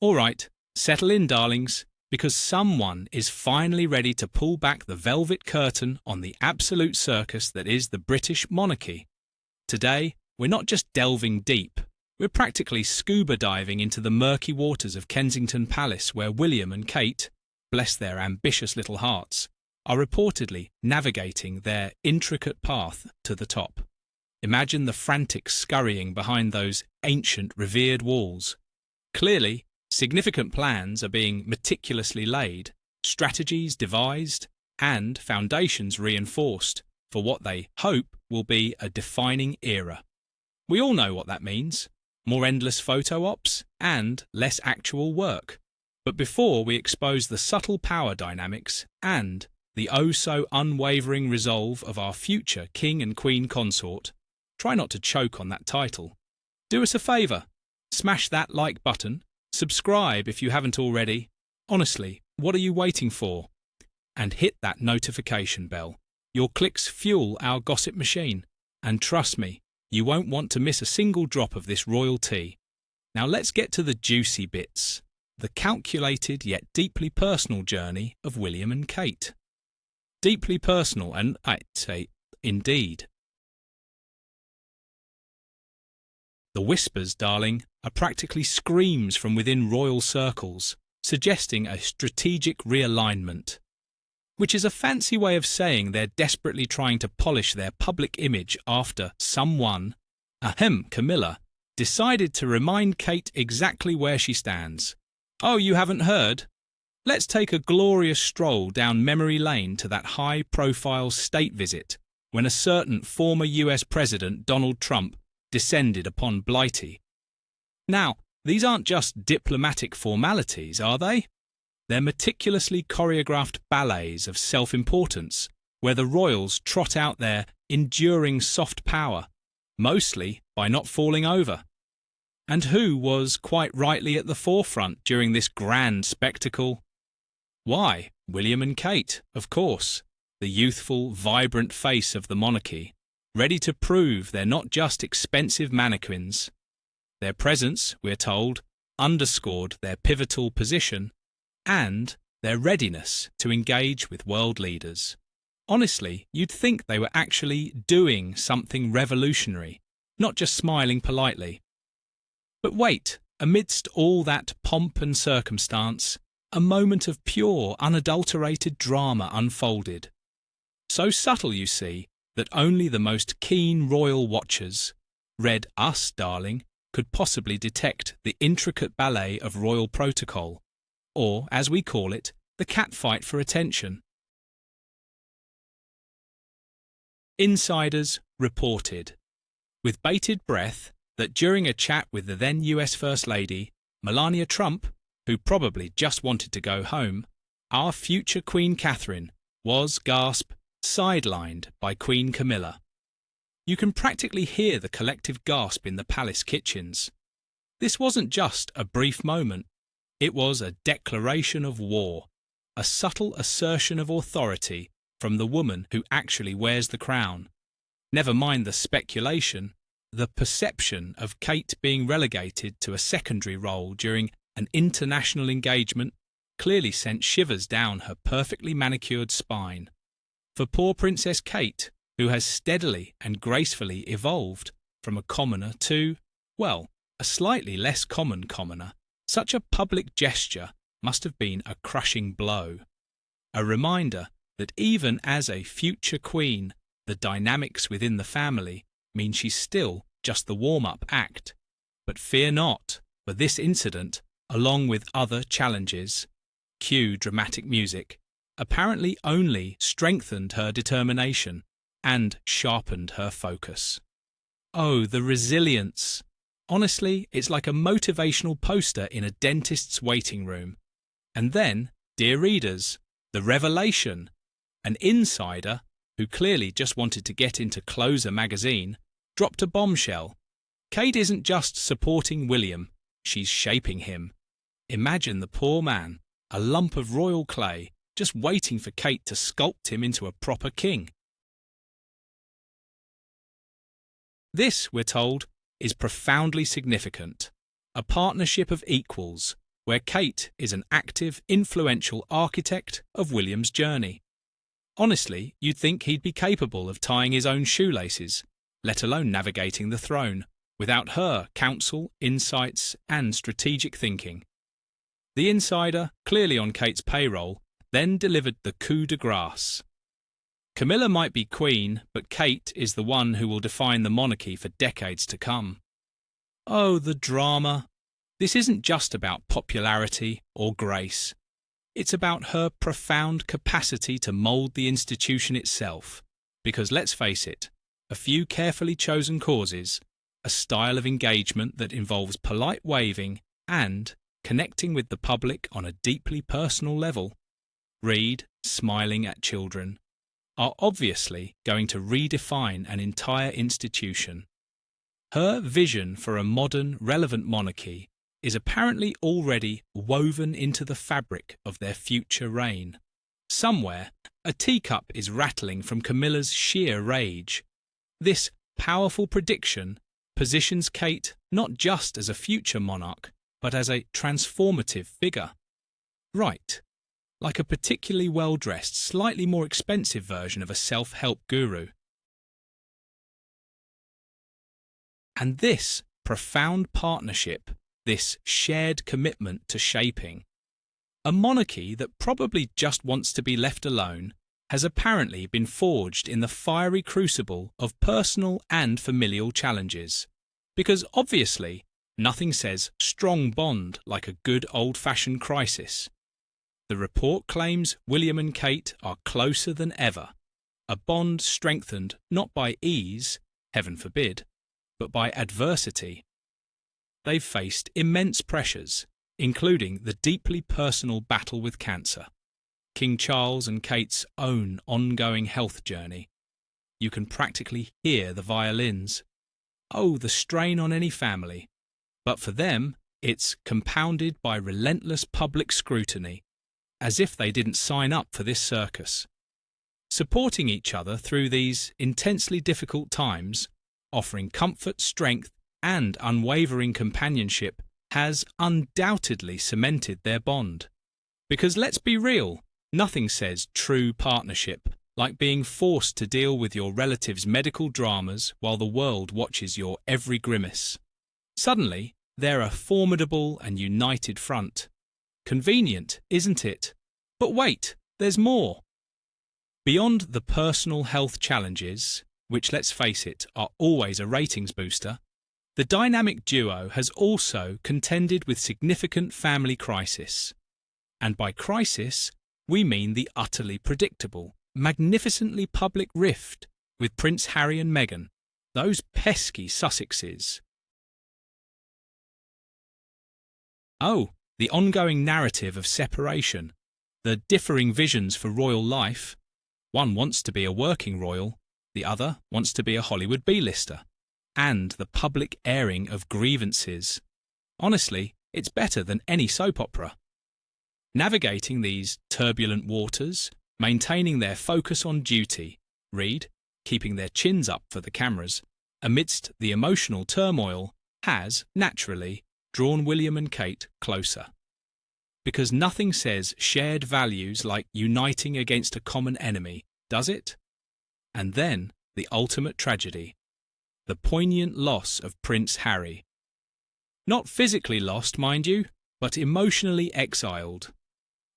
All right, settle in, darlings, because someone is finally ready to pull back the velvet curtain on the absolute circus that is the British monarchy. Today, we're not just delving deep, we're practically scuba diving into the murky waters of Kensington Palace, where William and Kate, bless their ambitious little hearts, are reportedly navigating their intricate path to the top. Imagine the frantic scurrying behind those ancient, revered walls. Clearly, significant plans are being meticulously laid, strategies devised, and foundations reinforced for what they hope will be a defining era. We all know what that means: more endless photo ops and less actual work. But before we expose the subtle power dynamics and the oh-so-unwavering resolve of our future King and Queen consort, try not to choke on that title. Do us a favour, smash that like button, subscribe if you haven't already. Honestly, what are you waiting for? And hit that notification bell. Your clicks fuel our gossip machine, and trust me, you won't want to miss a single drop of this royal tea. Now let's get to the juicy bits, the calculated yet deeply personal journey of William and Kate. Deeply personal, and I'd say, indeed. The whispers, darling, are practically screams from within royal circles, suggesting a strategic realignment, which is a fancy way of saying they're desperately trying to polish their public image after someone, Camilla, decided to remind Kate exactly where she stands. Oh, you haven't heard? Let's take a glorious stroll down memory lane to that high-profile state visit when a certain former US President Donald Trump descended upon Blighty. Now, these aren't just diplomatic formalities, are they? They're meticulously choreographed ballets of self-importance, where the royals trot out their enduring soft power, mostly by not falling over. And who was quite rightly at the forefront during this grand spectacle? Why, William and Kate, of course, the youthful, vibrant face of the monarchy, ready to prove they're not just expensive mannequins. Their presence, we're told, underscored their pivotal position and their readiness to engage with world leaders. Honestly, you'd think they were actually doing something revolutionary, not just smiling politely. But wait, amidst all that pomp and circumstance, a moment of pure, unadulterated drama unfolded. So subtle, you see, that only the most keen royal watchers, read us, darling, could possibly detect the intricate ballet of royal protocol, or, as we call it, the catfight for attention. Insiders reported, with bated breath, that during a chat with the then US First Lady, Melania Trump, who probably just wanted to go home, our future Queen Catherine was, gasp, sidelined by Queen Camilla. You can practically hear the collective gasp in the palace kitchens. This wasn't just a brief moment. It was a declaration of war, a subtle assertion of authority from the woman who actually wears the crown. Never mind the speculation, the perception of Kate being relegated to a secondary role during an international engagement clearly sent shivers down her perfectly manicured spine. For poor Princess Kate, who has steadily and gracefully evolved from a commoner to, well, a slightly less common commoner, such a public gesture must have been a crushing blow. A reminder that even as a future queen, the dynamics within the family mean she's still just the warm-up act. But fear not, for this incident, along with other challenges, cue dramatic music, apparently only strengthened her determination and sharpened her focus. Oh, the resilience! Honestly, it's like a motivational poster in a dentist's waiting room. And then, dear readers, the revelation. An insider, who clearly just wanted to get into Closer magazine, dropped a bombshell. Kate isn't just supporting William, she's shaping him. Imagine the poor man, a lump of royal clay, just waiting for Kate to sculpt him into a proper king. This, we're told, is profoundly significant. A partnership of equals, where Kate is an active, influential architect of William's journey. Honestly, you'd think he'd be capable of tying his own shoelaces, let alone navigating the throne, without her counsel, insights, and strategic thinking. The insider, clearly on Kate's payroll, then delivered the coup de grace. Camilla might be queen, but Kate is the one who will define the monarchy for decades to come. Oh, the drama! This isn't just about popularity or grace. It's about her profound capacity to mould the institution itself, because let's face it, a few carefully chosen causes, a style of engagement that involves polite waving and connecting with the public on a deeply personal level, read smiling at children, are obviously going to redefine an entire institution. Her vision for a modern, relevant monarchy is apparently already woven into the fabric of their future reign. Somewhere, a teacup is rattling from Camilla's sheer rage. This powerful prediction positions Kate not just as a future monarch, but as a transformative figure. Right, like a particularly well-dressed, slightly more expensive version of a self-help guru. And this profound partnership, this shared commitment to shaping, a monarchy that probably just wants to be left alone, has apparently been forged in the fiery crucible of personal and familial challenges. Because obviously, nothing says strong bond like a good old-fashioned crisis. The report claims William and Kate are closer than ever, a bond strengthened not by ease, heaven forbid, but by adversity. They've faced immense pressures, including the deeply personal battle with cancer, King Charles and Kate's own ongoing health journey. You can practically hear the violins. Oh, the strain on any family. But for them, it's compounded by relentless public scrutiny, as if they didn't sign up for this circus. Supporting each other through these intensely difficult times, offering comfort, strength, and unwavering companionship has undoubtedly cemented their bond. Because let's be real, nothing says true partnership like being forced to deal with your relative's medical dramas while the world watches your every grimace. Suddenly, they're a formidable and united front. Convenient, isn't it? But wait, there's more. Beyond the personal health challenges, which let's face it, are always a ratings booster, the dynamic duo has also contended with significant family crisis. And by crisis, we mean the utterly predictable, magnificently public rift with Prince Harry and Meghan, those pesky Sussexes. Oh, the ongoing narrative of separation, the differing visions for royal life. One wants to be a working royal, the other wants to be a Hollywood B-lister. And the public airing of grievances. Honestly, it's better than any soap opera. Navigating these turbulent waters, maintaining their focus on duty, read, keeping their chins up for the cameras, amidst the emotional turmoil, has, naturally, drawn William and Kate closer. Because nothing says shared values like uniting against a common enemy, does it? And then, the ultimate tragedy. The poignant loss of Prince Harry. Not physically lost, mind you, but emotionally exiled.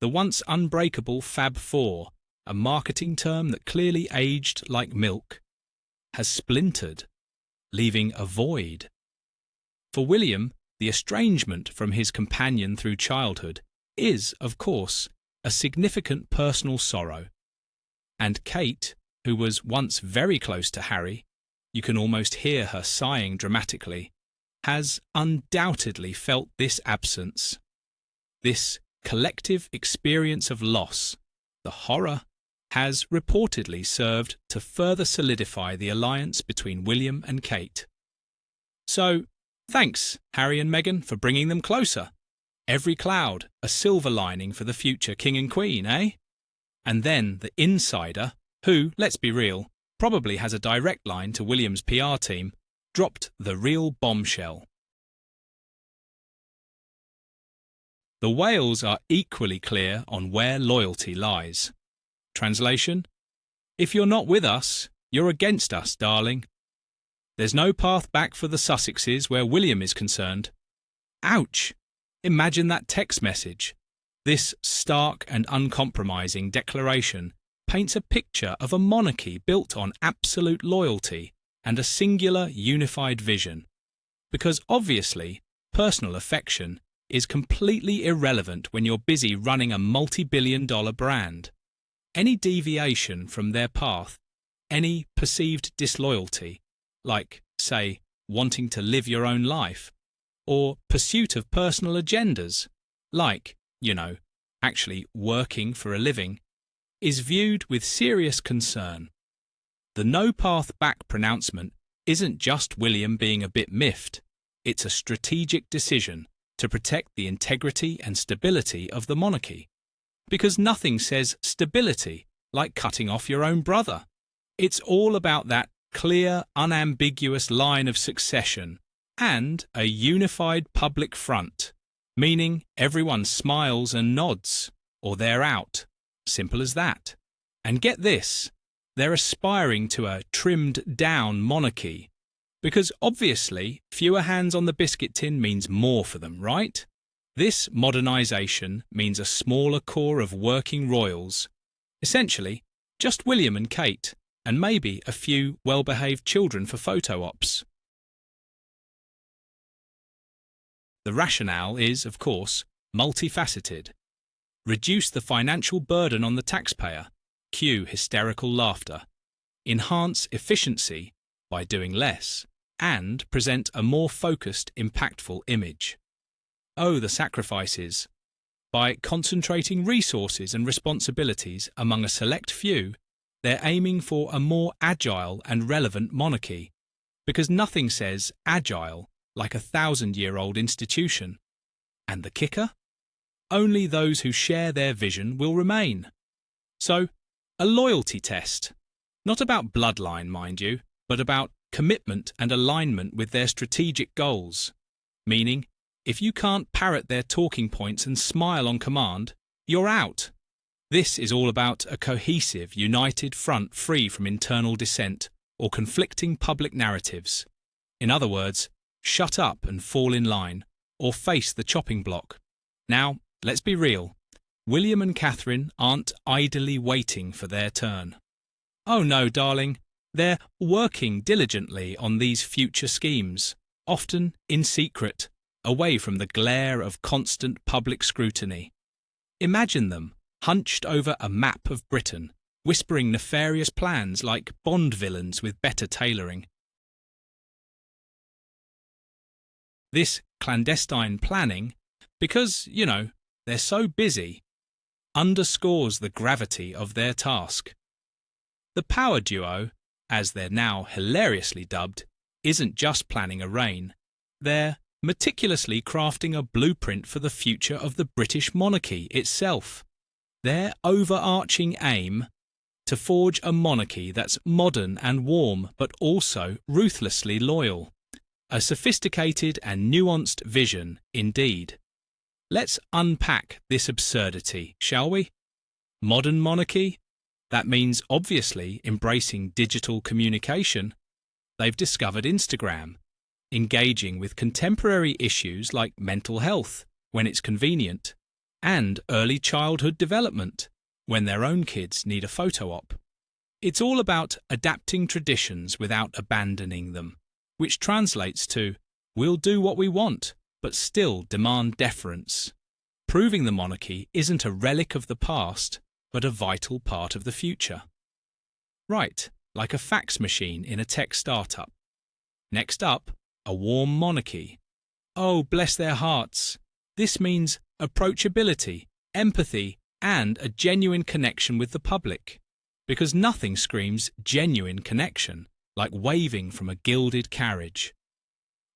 The once unbreakable Fab Four, a marketing term that clearly aged like milk, has splintered, leaving a void. For William, the estrangement from his companion through childhood is, of course, a significant personal sorrow. And Kate, who was once very close to Harry, you can almost hear her sighing dramatically, has undoubtedly felt this absence, this collective experience of loss. The horror has reportedly served to further solidify the alliance between William and Kate. So, thanks, Harry and Meghan, for bringing them closer. Every cloud a silver lining for the future king and queen, eh? And then the insider, who, let's be real, probably has a direct line to William's PR team, dropped the real bombshell. The whales are equally clear on where loyalty lies. Translation: if you're not with us, you're against us, darling. There's no path back for the Sussexes where William is concerned. Ouch! Imagine that text message. This stark and uncompromising declaration paints a picture of a monarchy built on absolute loyalty and a singular unified vision. Because obviously, personal affection is completely irrelevant when you're busy running a multi-billion-dollar brand. Any deviation from their path, any perceived disloyalty, like, say, wanting to live your own life, or pursuit of personal agendas, like, actually working for a living, is viewed with serious concern. The no path back pronouncement isn't just William being a bit miffed, it's a strategic decision to protect the integrity and stability of the monarchy. Because nothing says stability like cutting off your own brother. It's all about that clear, unambiguous line of succession and a unified public front, meaning everyone smiles and nods, or they're out. Simple as that. And get this, they're aspiring to a trimmed-down monarchy, because obviously fewer hands on the biscuit tin means more for them, right? This modernisation means a smaller core of working royals, essentially just William and Kate, and maybe a few well-behaved children for photo ops. The rationale is, of course, multifaceted. Reduce the financial burden on the taxpayer, cue hysterical laughter. Enhance efficiency by doing less, and present a more focused, impactful image. Oh, the sacrifices! By concentrating resources and responsibilities among a select few, they're aiming for a more agile and relevant monarchy, because nothing says agile like a 1,000-year-old institution. And the kicker? Only those who share their vision will remain. So, a loyalty test. Not about bloodline, mind you, but about commitment and alignment with their strategic goals. Meaning, if you can't parrot their talking points and smile on command, you're out. This is all about a cohesive, united front free from internal dissent or conflicting public narratives. In other words, shut up and fall in line, or face the chopping block. Now, let's be real. William and Catherine aren't idly waiting for their turn. Oh no, darling. They're working diligently on these future schemes, often in secret, away from the glare of constant public scrutiny. Imagine them, hunched over a map of Britain, whispering nefarious plans like Bond villains with better tailoring. This clandestine planning, because, they're so busy, underscores the gravity of their task. The power duo, as they're now hilariously dubbed, isn't just planning a reign. They're meticulously crafting a blueprint for the future of the British monarchy itself. Their overarching aim: to forge a monarchy that's modern and warm, but also ruthlessly loyal. A sophisticated and nuanced vision, indeed. Let's unpack this absurdity, shall we? Modern monarchy? That means obviously embracing digital communication. They've discovered Instagram, engaging with contemporary issues like mental health, when it's convenient, and early childhood development, when their own kids need a photo op. It's all about adapting traditions without abandoning them, which translates to, we'll do what we want, but still demand deference. Proving the monarchy isn't a relic of the past, but a vital part of the future. Right, like a fax machine in a tech startup. Next up, a warm monarchy. Oh, bless their hearts. This means approachability, empathy, and a genuine connection with the public. Because nothing screams genuine connection like waving from a gilded carriage.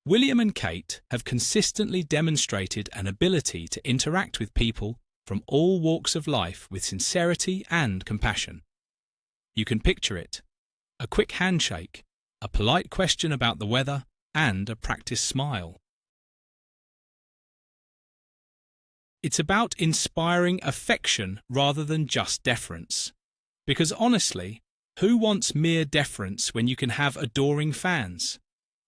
William and Kate have consistently demonstrated an ability to interact with people from all walks of life with sincerity and compassion. You can picture it: a quick handshake, a polite question about the weather, and a practiced smile. It's about inspiring affection rather than just deference. Because honestly, who wants mere deference when you can have adoring fans?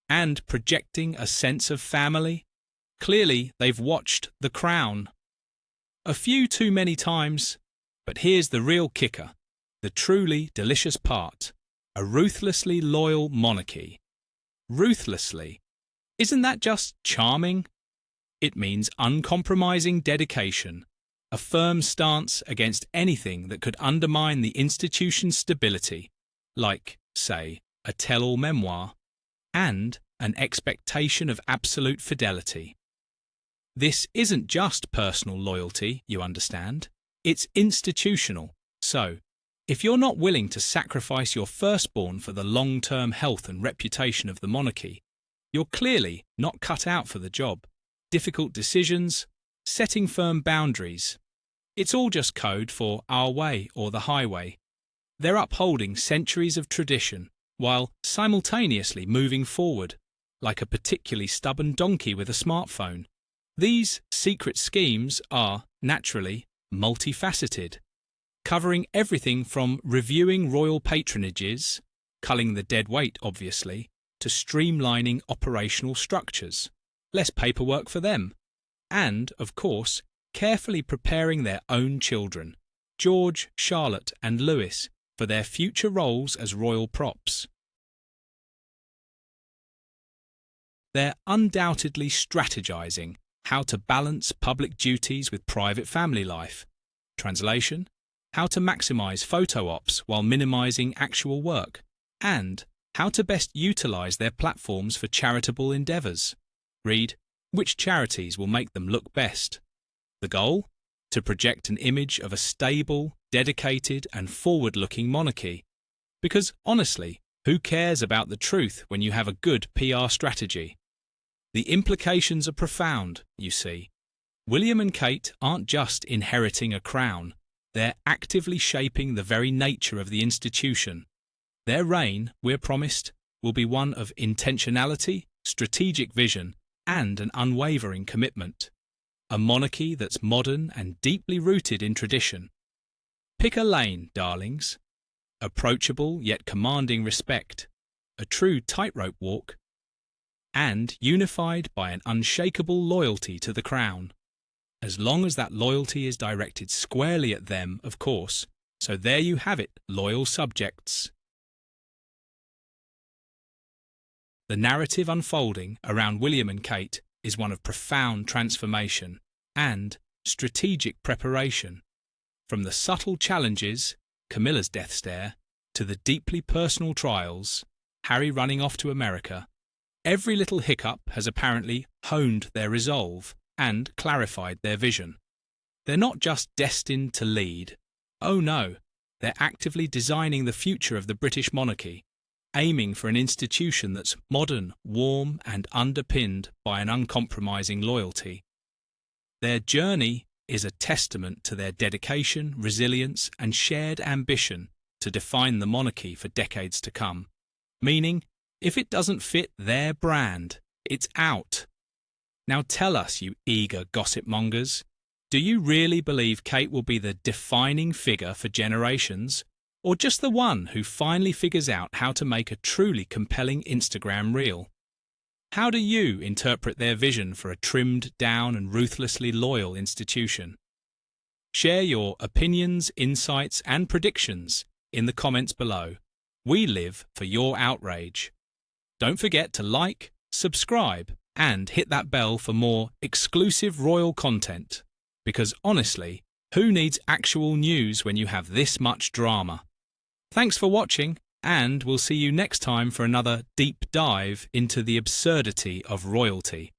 And projecting a sense of family? Clearly, they've watched The Crown. A few too many times, but here's the real kicker, the truly delicious part. A ruthlessly loyal monarchy. Ruthlessly. Isn't that just charming? It means uncompromising dedication, a firm stance against anything that could undermine the institution's stability, like, say, a tell-all memoir, and an expectation of absolute fidelity. This isn't just personal loyalty, you understand. It's institutional. So, if you're not willing to sacrifice your firstborn for the long-term health and reputation of the monarchy, you're clearly not cut out for the job. Difficult decisions, setting firm boundaries. It's all just code for our way or the highway. They're upholding centuries of tradition while simultaneously moving forward, like a particularly stubborn donkey with a smartphone. These secret schemes are, naturally, multifaceted, covering everything from reviewing royal patronages, culling the dead weight obviously, to streamlining operational structures, less paperwork for them, and, of course, carefully preparing their own children, George, Charlotte and Louis, for their future roles as royal props. They're undoubtedly strategizing how to balance public duties with private family life. Translation: how to maximize photo ops while minimizing actual work, and how to best utilize their platforms for charitable endeavors. Read, which charities will make them look best. The goal? To project an image of a stable, dedicated and forward-looking monarchy. Because honestly, who cares about the truth when you have a good PR strategy? The implications are profound, you see. William and Kate aren't just inheriting a crown, they're actively shaping the very nature of the institution. Their reign, we're promised, will be one of intentionality, strategic vision, and an unwavering commitment. A monarchy that's modern and deeply rooted in tradition. Pick a lane, darlings. Approachable yet commanding respect, a true tightrope walk, and unified by an unshakable loyalty to the crown. As long as that loyalty is directed squarely at them, of course. So there you have it, loyal subjects. The narrative unfolding around William and Kate is one of profound transformation and strategic preparation. From the subtle challenges, Camilla's death stare, to the deeply personal trials, Harry running off to America, every little hiccup has apparently honed their resolve and clarified their vision. They're not just destined to lead. Oh no, they're actively designing the future of the British monarchy, aiming for an institution that's modern, warm, and underpinned by an uncompromising loyalty. Their journey is a testament to their dedication, resilience, and shared ambition to define the monarchy for decades to come. Meaning, if it doesn't fit their brand, it's out. Now tell us, you eager gossip mongers, do you really believe Kate will be the defining figure for generations? Or just the one who finally figures out how to make a truly compelling Instagram reel? How do you interpret their vision for a trimmed down and ruthlessly loyal institution? Share your opinions, insights, and predictions in the comments below. We live for your outrage. Don't forget to like, subscribe, and hit that bell for more exclusive royal content. Because honestly, who needs actual news when you have this much drama? Thanks for watching, and we'll see you next time for another deep dive into the absurdity of royalty.